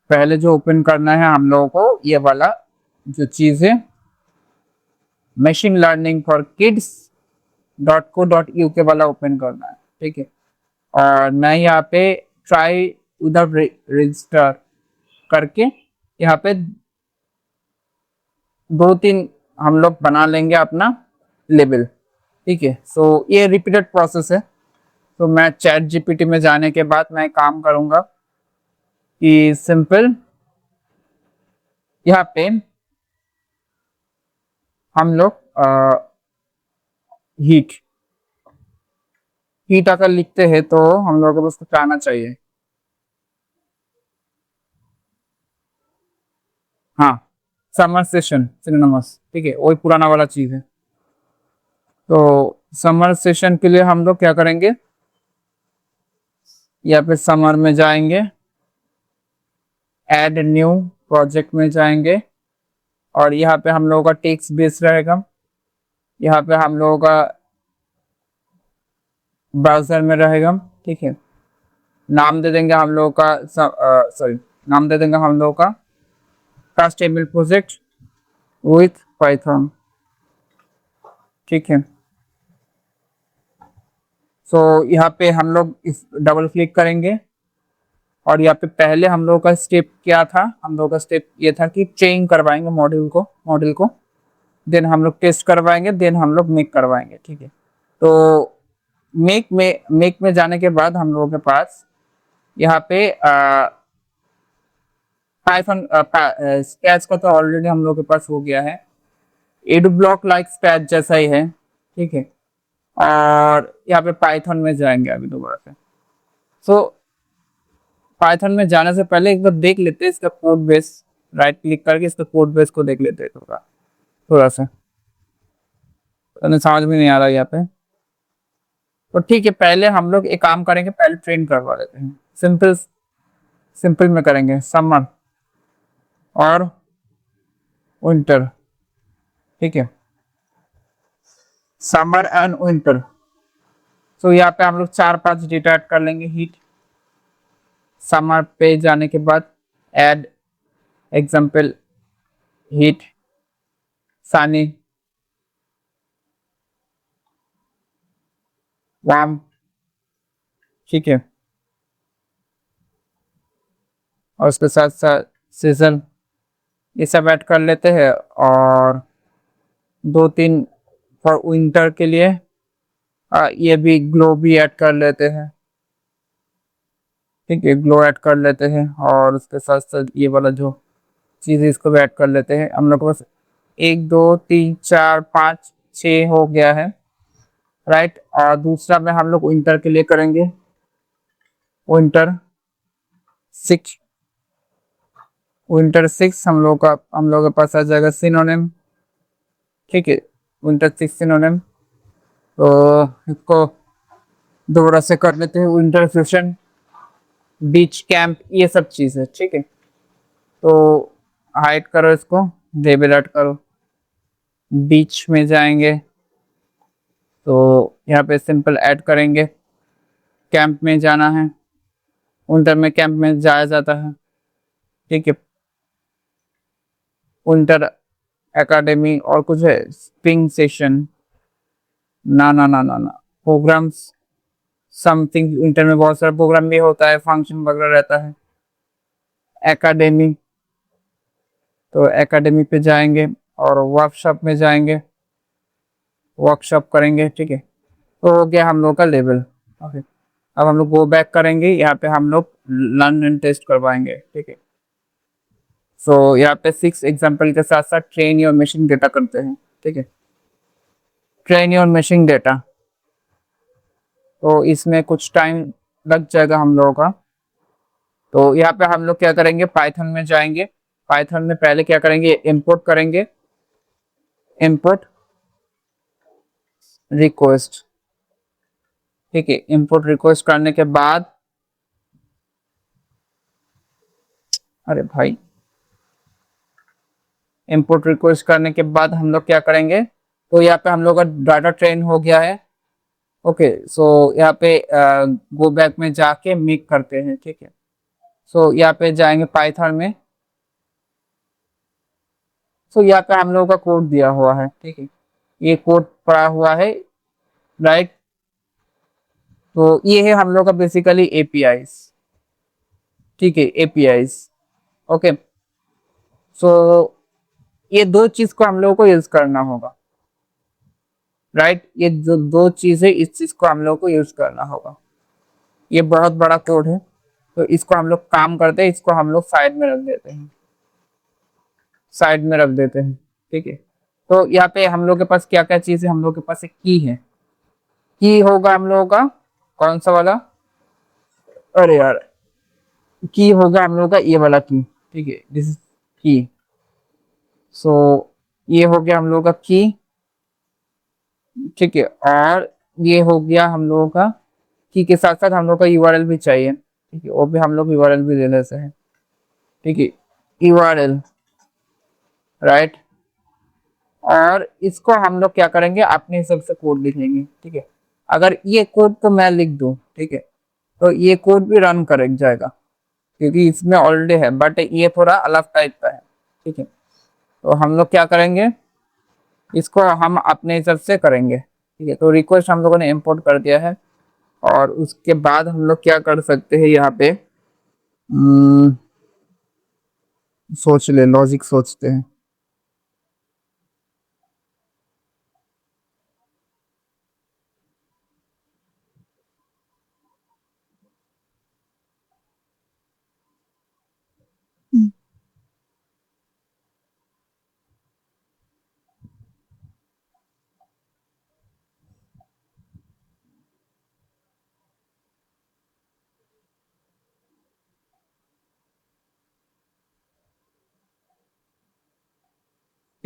पहले जो ओपन करना है हम लोगों को ये वाला जो चीज है, machine learning for kids .co.uk वाला ओपन करना है, ठीक है। और मैं यहाँ पे ट्राई उधर रजिस्टर करके यहाँ पे 2-3 हम लोग बना लेंगे अपना लेबल, ठीक है। सो ये रिपीटेड प्रोसेस है। तो मैं चैट जीपीटी में जाने के बाद मैं काम करूंगा कि सिंपल यहाँ पे हम लोग हीट हीट अगर लिखते हैं तो हम लोगों को उसको क्या आना चाहिए, हाँ, समर सेशन सिनोनिमस, ठीक है, वही पुराना वाला चीज है। तो समर सेशन के लिए हम लोग क्या करेंगे, या फिर समर में जाएंगे, ऐड न्यू प्रोजेक्ट में जाएंगे, और यहाँ पे हम लोगों का टेक्स्ट बेस रहेगा। यहाँ पे हम लोगों का ब्राउजर में रहेगा, ठीक है। नाम दे देंगे हम लोगों का, सॉरी, नाम दे देंगे हम लोगों का first email project with Python, ठीक है। सो यहाँ पे हम लोग इस डबल क्लिक करेंगे, और यहाँ पे पहले हम लोगों का स्टेप क्या था, हम लोगों का स्टेप ये था कि ट्रेन करवाएंगे मॉड्यूल को, देन हम लोग टेस्ट करवाएंगे, देन हम लोग मेक करवाएंगे, ठीक है। तो मेक में जाने के बाद हम लोगों के पास यहाँ पे पाइथन स्केच का तो ऑलरेडी हम लोगों के पास हो गया है, एडू ब्लॉक लाइक स्केच जैसा ही है, ठीक है। और यहाँ पे पाइथन में जाएंगे अभी दोबारा से। सो पाइथन में जाने से पहले एक बार देख लेते हैं इसका कोड बेस, राइट क्लिक करके इसका कोड बेस को देख लेते हैं थोड़ा सा, तो समझ में नहीं आ रहा यहाँ पे। तो ठीक है, पहले हम लोग एक काम करेंगे, पहले ट्रेन करवा लेते हैं। सिंपल में करेंगे समर और विंटर, ठीक है, समर एंड विंटर। तो यहाँ पे हम लोग 4-5 डेटा ऐड कर लेंगे। हीट, समर पे जाने के बाद add example heat Sunny warm, ठीक है, और उसके साथ साथ सीजन, ये सब ऐड कर लेते हैं। और 2-3 फॉर विंटर के लिए ये भी ग्लो भी ऐड कर लेते हैं, ठीक है, ग्लो ऐड कर लेते हैं। और उसके साथ साथ ये वाला जो चीज़ है इसको भी ऐड कर लेते हैं। हम लोग के पास 1 2 3 4 5 6 हो गया है, राइट। और दूसरा में हम लोग विंटर के लिए करेंगे, विंटर 6, विंटर 6 हम लोग के पास आ जाएगा सिनोनिम, ठीक है, विंटर 6 सिनोनिम। तो इसको दोबारा से कर लेते हैं, विंटर सेशन, बीच कैंप, ये सब चीज़ है, ठीक है। तो हाइड करो इसको, लेबल ऐड करो, बीच में जाएंगे तो यहाँ पे सिंपल ऐड करेंगे, कैंप में जाना है, विंटर में कैंप में जाया जाता है, ठीक है। विंटर एकेडमी और कुछ है, स्प्रिंग सेशन, ना ना ना ना ना, प्रोग्राम्स समथिंग, विंटर में बहुत सारा प्रोग्राम भी होता है, फंक्शन वगैरह रहता है। एकेडमी, तो एकेडमी पे जाएंगे और वर्कशॉप में जाएंगे, वर्कशॉप करेंगे, ठीक है। तो हो गया हम लोग का लेवल, ओके। अब हम लोग गो बैक करेंगे, यहाँ पे हम लोग लर्न एंड टेस्ट करवाएंगे, ठीक है। सो यहाँ पे 6 एग्जाम्पल के साथ साथ ट्रेन योर मशीन डेटा करते हैं, ठीक है, ट्रेन योर मशीन डेटा। तो इसमें कुछ टाइम लग जाएगा हम लोगों का। तो यहाँ पे हम लोग क्या करेंगे, पाइथन में जाएंगे, पाइथन में पहले क्या करेंगे, इंपोर्ट करेंगे, इंपोर्ट रिक्वेस्ट, ठीक है। इंपोर्ट रिक्वेस्ट करने के बाद, अरे भाई, इंपोर्ट रिक्वेस्ट करने के बाद हम लोग क्या करेंगे, तो यहाँ पे हम लोग का डाटा ट्रेन हो गया है, ओके। सो यहाँ पे गो बैक में जाके मेक करते हैं, ठीक है। सो यहाँ पे जाएंगे पाइथन में। सो यहाँ पे हम लोगों का कोड दिया हुआ है, ठीक है, ये कोड पड़ा हुआ है, राइट। तो ये है हम लोग का बेसिकली एपीआईज, ठीक है, एपीआईज। ओके, सो ये दो चीज को हम लोगों को यूज करना होगा, राइट। ये जो दो चीज है इस चीज को हम लोग को यूज करना होगा। ये बहुत बड़ा कोड है, तो इसको हम लोग काम करते हैं, इसको हम लोग साइड में रख देते हैं, साइड में रख देते हैं, ठीक है। तो यहाँ पे हम लोग के पास क्या क्या चीज है, हम लोग के पास एक की है, की होगा हम लोगों का कौन सा वाला, अरे यार, की होगा हम लोग का ये वाला की, ठीक है, दिस इज की। सो ये हो गया हम लोग का की, ठीक है। और ये हो गया हम लोगों का की के साथ साथ हम लोग का यूआरएल भी चाहिए, ठीक है, वो भी हम लोग यूआरएल भी ले लेते हैं, ठीक है, यूआरएल, राइट। और इसको हम लोग क्या करेंगे, अपने हिसाब से कोड लिखेंगे, ठीक है। अगर ये कोड तो मैं लिख दूं, ठीक है, तो ये कोड भी रन कर जाएगा, क्योंकि इसमें ऑलरेडी है, बट ये थोड़ा अलग टाइप का है, ठीक है। तो हम लोग क्या करेंगे, इसको हम अपने हिसाब से करेंगे, ठीक है। तो रिक्वेस्ट हम लोगों ने इंपोर्ट कर दिया है, और उसके बाद हम लोग क्या कर सकते हैं यहाँ पे, सोच ले, लॉजिक सोचते हैं।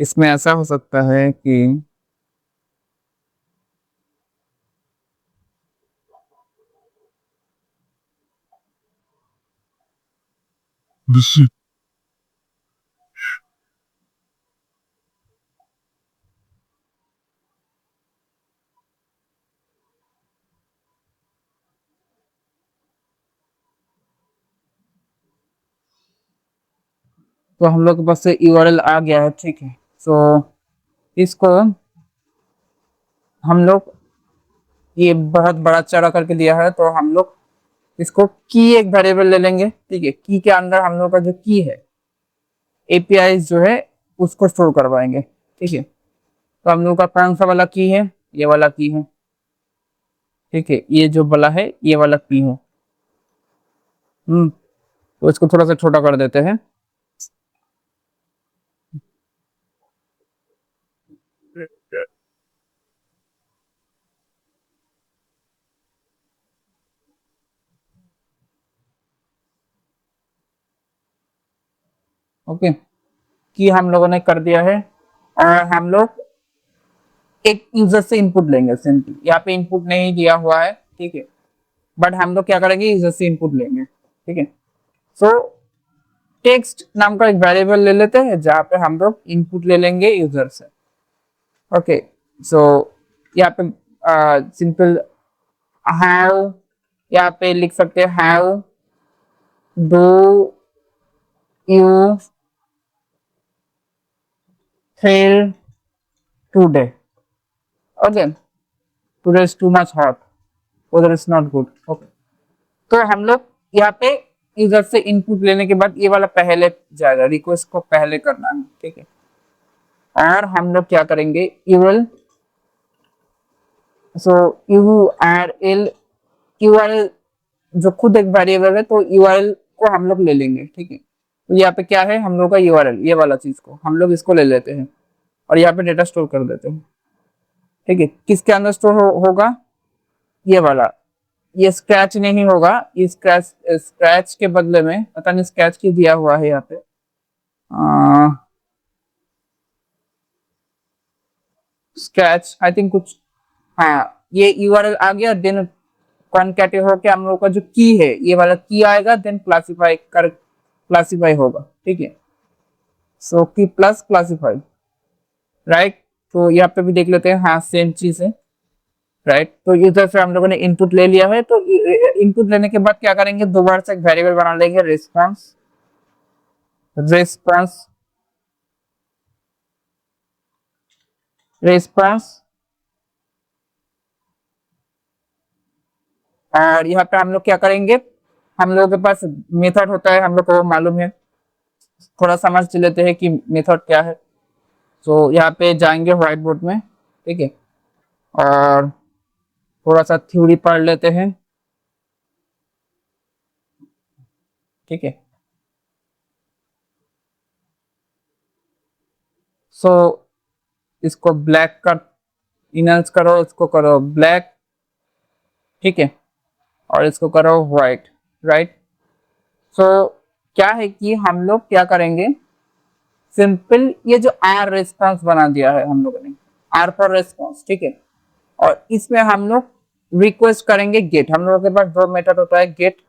इसमें ऐसा हो सकता है कि तो हम लोग के पास से यूआरएल आ गया है, ठीक है। सो इसको हम लोग, ये बहुत बड़ा चौड़ा करके दिया है, तो हम लोग इसको की एक वेरिएबल ले लेंगे, ठीक है। की के अंदर हम लोग का जो की है, एपीआई जो है उसको स्टोर करवाएंगे, ठीक है। तो हम लोग का कौन सा वाला की है, ये वाला की है, ठीक है, ये जो वाला है ये वाला की है। तो इसको थोड़ा सा छोटा कर देते हैं। ओके, की हम लोगों ने कर दिया है, और हम लोग एक यूजर से इनपुट लेंगे सिंपली, यहाँ पे इनपुट नहीं दिया हुआ है, ठीक है, बट हम लोग क्या करेंगे, यूजर से इनपुट लेंगे, ठीक है। सो टेक्स्ट नाम का एक वेरिएबल ले लेते हैं, जहाँ पे हम लोग इनपुट ले लेंगे यूजर से। ओके, सो यहाँ पे सिंपल हैव, यहाँ पे लिख सकते हैं have do you feel today, okay, today is too much hot, weather is not good, okay. तो हम लोग यहाँ पे यूजर से इनपुट लेने के बाद ये वाला पहले जाएगा, रिक्वेस्ट को पहले करना है, ठीक है। और हम लोग क्या करेंगे, यूआरएल, सो यूआरएल, यूआरएल जो खुद एक वेरिएबल है, तो यूआरएल को हम लोग ले लेंगे, ठीक है। तो यहाँ पे क्या है, हम लोग का यूआरएल, ये वाला चीज को हम लोग इसको ले लेते हैं, और यहाँ पे डेटा स्टोर कर देते हैं, ठीक है। किसके अंदर स्टोर होगा, ये वाला, ये स्क्रैच नहीं होगा, ये स्क्रैच, स्क्रैच के बदले में पता नहीं स्क्रैच क्यों दिया हुआ है यहाँ पे, स्क्रैच आई थिंक कुछ, हाँ, ये यूआरएल आ गया, देन कॉनकैटे होके हम लोग का जो की है ये वाला की आएगा, देन क्लासीफाई होगा, ठीक है। सो की प्लस क्लासीफाई, राइट। तो यहाँ पे भी देख लेते हैं, हाँ सेम चीज है, राइट। तो इधर से हम लोगों ने इनपुट ले लिया है, तो इनपुट लेने के बाद क्या करेंगे, दोबारा से एक वेरिएबल बना लेंगे, रिस्पांस। रिस्पांस रिस्पांस और यहाँ पे हम लोग क्या करेंगे, हम लोगों के पास मेथड होता है, हम लोग को मालूम है। थोड़ा समझ लेते हैं कि मेथड क्या है। तो यहाँ पे जाएंगे व्हाइट बोर्ड में, ठीक है, और थोड़ा सा थ्योरी पढ़ लेते हैं, ठीक है। सो इसको ब्लैक कर, इनल्स करो, इसको करो ब्लैक, ठीक है, और इसको करो व्हाइट, राइट। सो क्या है कि हम लोग क्या करेंगे, सिंपल ये जो आर रेस्पॉन्स बना दिया है हम लोगों ने, आर फॉर रेस्पॉन्स, ठीक है, और इसमें हम लोग रिक्वेस्ट करेंगे गेट। हम लोगों के पास दो मेथड होता है, गेट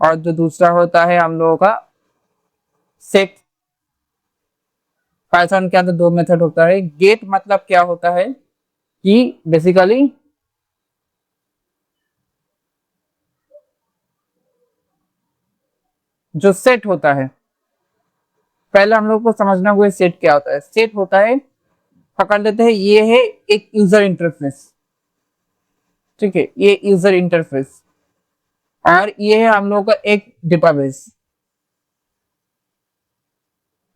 और जो दूसरा होता है हम लोगों का सेट। पाइथन के अंदर दो मेथड होता है। गेट मतलब क्या होता है कि बेसिकली जो सेट होता है, पहले हम लोग को समझना हुआ सेट क्या होता है। सेट होता है, पकड़ लेते हैं, ये है एक यूजर इंटरफेस, ठीक है, ये यूजर इंटरफेस, और ये है हम लोग का एक डेटाबेस,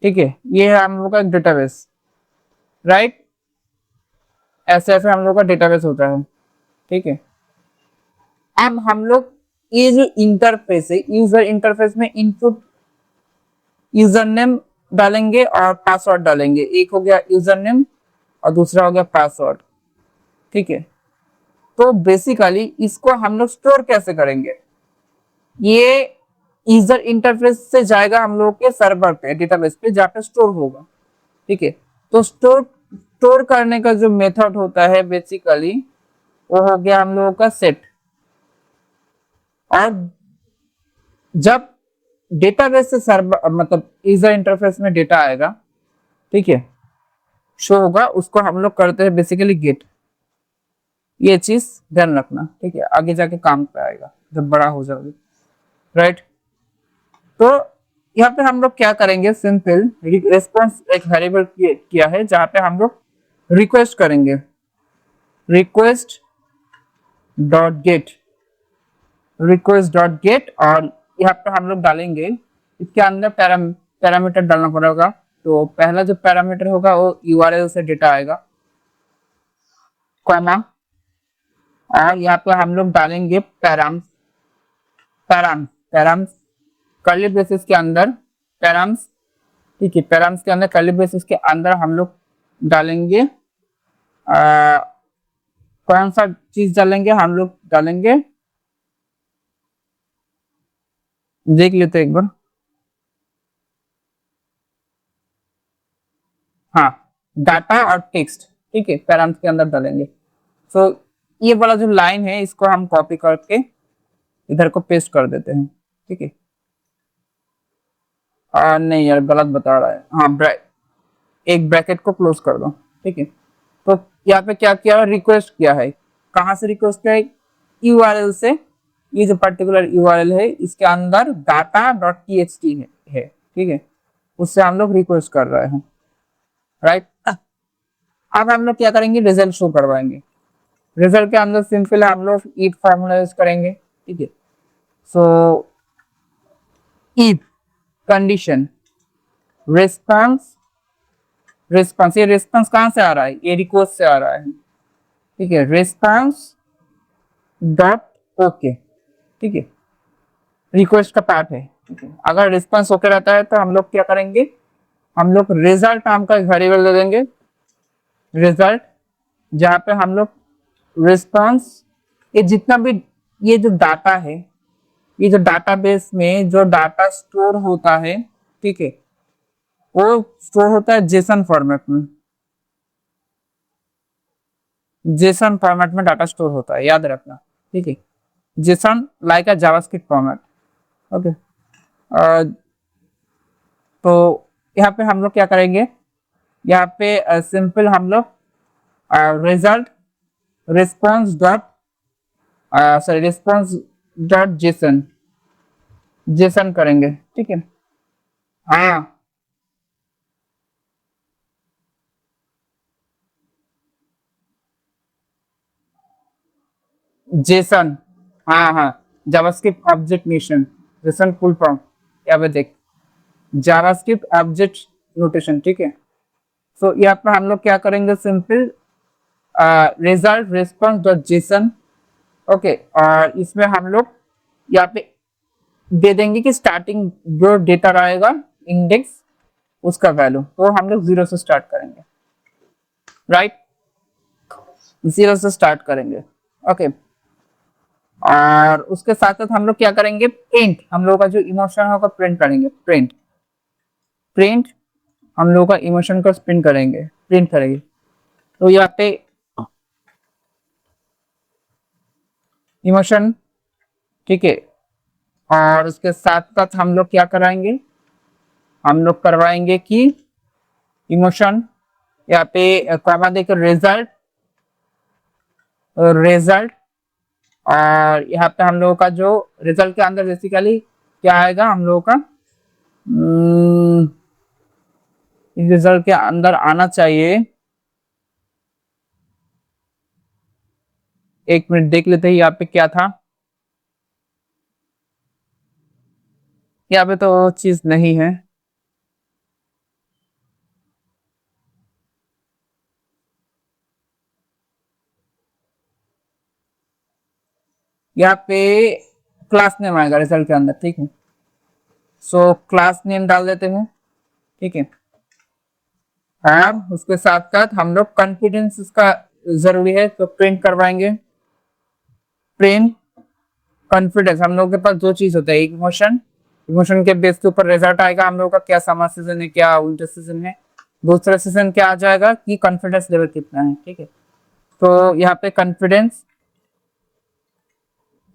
ठीक है, ये है हम लोग का एक डेटाबेस, राइट। ऐसे ऐसे हम लोग का डेटाबेस होता है, ठीक है। अब हम लोग ये जो इंटरफेस है, यूजर इंटरफेस में इनपुट यूजर नेम डालेंगे और पासवर्ड डालेंगे। एक हो गया यूजर नेम और दूसरा हो गया पासवर्ड, ठीक है। तो बेसिकली इसको हम लोग स्टोर कैसे करेंगे, ये यूजर इंटरफेस से जाएगा हम लोग के सर्वर पे, डेटाबेस पे, जहाँ पे स्टोर होगा, ठीक है। तो स्टोर स्टोर करने का जो मेथड होता है बेसिकली वो हो गया हम लोगों का सेट। और जब डेटाबेस से सर्वर मतलब यूजर इंटरफेस में डेटा आएगा, ठीक है, शो होगा, उसको हम लोग करते हैं बेसिकली गेट। ये चीज ध्यान रखना, ठीक है, आगे जाके काम पे आएगा जब बड़ा हो जाओगे, राइट। तो यहाँ पे हम लोग क्या करेंगे, सिंपल रिस्पॉन्स एक वेरिएबल किया है जहाँ पे हम लोग रिक्वेस्ट करेंगे, request dot gate, request dot gate, और यहाँ पे हम लोग डालेंगे, इसके अंदर पैरामीटर डालना पड़ेगा। तो पहला जो पैरामीटर होगा वो यूआरएल से डेटा आएगा, कॉमा, और यहाँ पे हम लोग डालेंगे params, params params curly braces के अंदर पैराम्स, ठीक है, पैराम्स के अंदर कर्ली ब्रेसेस के अंदर हम लोग डालेंगे कौन सा चीज डालेंगे, हम लोग डालेंगे, देख लेते एक बार, हाँ, डाटा और टेक्स्ट, ठीक है, पैराम्स के अंदर डालेंगे। सो ये वाला जो लाइन है इसको हम कॉपी करके इधर को पेस्ट कर देते हैं, ठीक है। नहीं यार, गलत बता रहा है, हाँ, एक ब्रैकेट को क्लोज कर दो, ठीक है। तो यहाँ पे क्या किया, रिक्वेस्ट किया है, कहाँ से रिक्वेस्ट किया है, यूआरएल से। ये जो पर्टिकुलर यूआरएल है इसके अंदर डाटा डॉट टीएक्सटी है, ठीक है, उससे हम लोग रिक्वेस्ट कर रहे हैं, राइट। अब हम लोग क्या करेंगे, रिजल्ट शो करवाएंगे। रिजल्ट के अंदर सिंपल हम लोग ईफ फार्मूला यूज करेंगे, ठीक है। सो ईफ कंडीशन रिस्पांस, रिस्पांस, ये रिस्पांस कहाँ से आ रहा है, ये रिक्वेस्ट से आ रहा है, ठीक है, रिस्पांस डॉट ओके, ठीक है, रिक्वेस्ट का पार्ट है, ठीक है। अगर रिस्पांस ओके रहता है तो हम लोग क्या करेंगे, हम लोग रिजल्ट नाम का एक वेरिएबल दे देंगे, रिजल्ट, जहाँ पे हम लोग रिस्पांस, ये जितना भी ये जो डाटा है, ये जो डाटाबेस में जो डाटा स्टोर होता है, ठीक है, वो स्टोर होता है जेसन फॉर्मेट में, जेसन फॉर्मेट में डाटा स्टोर होता है, याद रखना, ठीक है, जेसन लाइक अ जावास्क्रिप्ट फॉर्मेट, ओके। तो यहाँ पे हम लोग क्या करेंगे, यहाँ पे सिंपल हम लोग result, response dot sorry response dot JSON Jason करेंगे, ठीक है। हाँ जेसन, हाँ हाँ, JavaScript object notation, Jason full form यहाँ पे देख, जावास्क्रिप्ट ऑब्जेक्ट नोटेशन, ठीक है। सो यहाँ पे हम लोग क्या करेंगे, simple result response dot JSON, okay. और इसमें हम लोग यहाँ पे दे देंगे कि स्टार्टिंग जो डेटा रहेगा इंडेक्स उसका वैल्यू, तो हम लोग 0 से स्टार्ट करेंगे, राइट, 0 से स्टार्ट करेंगे, ओके। और उसके साथ साथ हम लोग क्या करेंगे, प्रिंट, हम लोग का जो इमोशन होगा प्रिंट करेंगे, प्रिंट प्रिंट हम लोग का इमोशन को प्रिंट करेंगे। तो यहाँ पे इमोशन, ठीक है। और उसके साथ साथ हम लोग क्या कराएंगे, हम लोग करवाएंगे कि इमोशन यहाँ पे कॉमा देकर रिजल्ट रिजल्ट, और यहाँ पे हम लोगों का जो रिजल्ट के अंदर बेसिकली क्या आएगा, हम लोगों का रिजल्ट के अंदर आना चाहिए, एक मिनट देख लेते हैं यहाँ पे क्या था, यहाँ पे तो चीज नहीं है, यहाँ पे क्लास नेम आएगा रिजल्ट के अंदर, ठीक है। सो क्लास नेम डाल देते हैं, ठीक है। अब उसके साथ साथ हम लोग कॉन्फिडेंस इसका जरूरी है, तो प्रिंट करवाएंगे, प्रिंट कॉन्फिडेंस। हम लोगों के पास दो चीज होता है, एक इमोशन, इमोशन के बेस के ऊपर रिजल्ट आएगा हम लोगों का, क्या समर सीजन है क्या विंटर सीजन है, दूसरा सीजन क्या आ जाएगा कि कॉन्फिडेंस लेवल कितना है, ठीक है। तो यहाँ पे कॉन्फिडेंस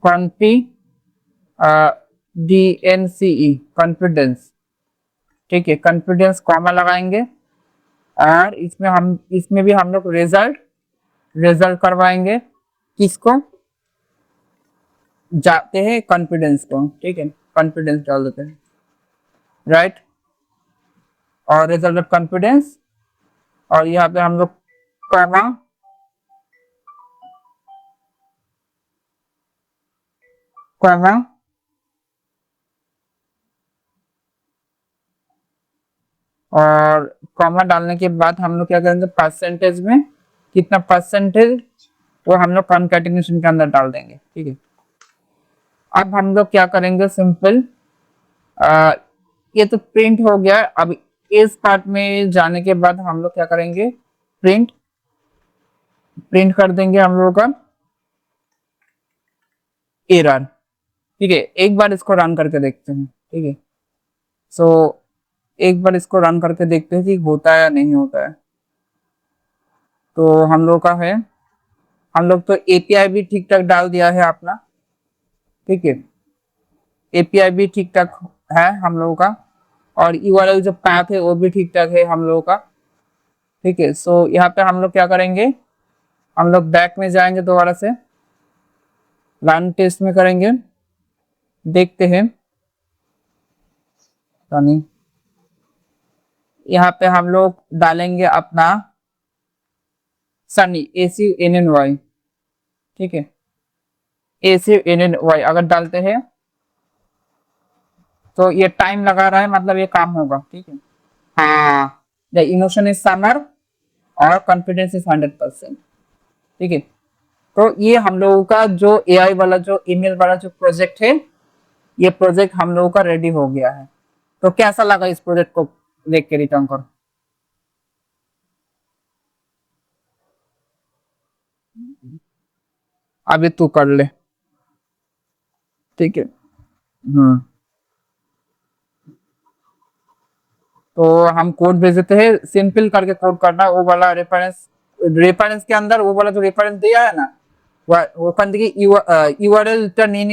कॉन्फी DNCE कॉन्फिडेंस, ठीक है, कॉन्फिडेंस कॉमा लगाएंगे, और इसमें भी हम लोग रिजल्ट रिजल्ट करवाएंगे, किसको, जाते हैं कॉन्फिडेंस को, ठीक है, कॉन्फिडेंस डाल देते हैं, राइट। और रिजल्ट ऑफ कॉन्फिडेंस, और यहाँ पे हम लोग कॉमा कॉमा और कॉमा डालने के बाद हम लोग क्या करेंगे, परसेंटेज में कितना परसेंटेज, वो हम लोग कॉन्कैटिनेशन के अंदर डाल देंगे, ठीक है। अब हम लोग क्या करेंगे, सिंपल ये तो प्रिंट हो गया। अब इस पार्ट में जाने के बाद हम लोग क्या करेंगे, प्रिंट प्रिंट कर देंगे हम लोग का एरर, ठीक है। एक बार इसको रन करके देखते हैं, ठीक है। सो एक बार इसको रन करके देखते हैं कि होता है या नहीं होता है। तो हम लोग का है, हम लोग तो एपीआई भी ठीक ठाक डाल दिया है अपना, ठीक है, एपीआई भी ठीक ठाक है हम लोगों का, और यूआरएल जो पैथ है वो भी ठीक ठाक है हम लोगों का, ठीक है। सो यहाँ पे हम लोग क्या करेंगे, हम लोग बैक में जाएंगे, दोबारा से रन टेस्ट में करेंगे, देखते हैं, नहीं, यहाँ पे हम लोग डालेंगे अपना सनी ACNNY, ठीक है, ACNNY अगर डालते हैं तो ये टाइम लगा रहा है, मतलब ये काम होगा, ठीक है। हाँ, द इमोशन इज समर और कॉन्फिडेंस इज 100%, ठीक है। तो ये हम लोगों का जो एआई वाला जो ईमेल वाला जो प्रोजेक्ट है, ये प्रोजेक्ट हम लोगों का रेडी हो गया है। तो कैसा लगा इस प्रोजेक्ट को देख के, रिटर्न करो। अभी तू कर ले, ठीक है। हम्म, तो हम कोड भेज देते हैं, सिंपल करके कोड करना, वो वाला रेफरेंस रेफरेंस के अंदर वो वाला जो रेफरेंस दिया है ना, वो बंदगी यूआरएल रिटर्न नहीं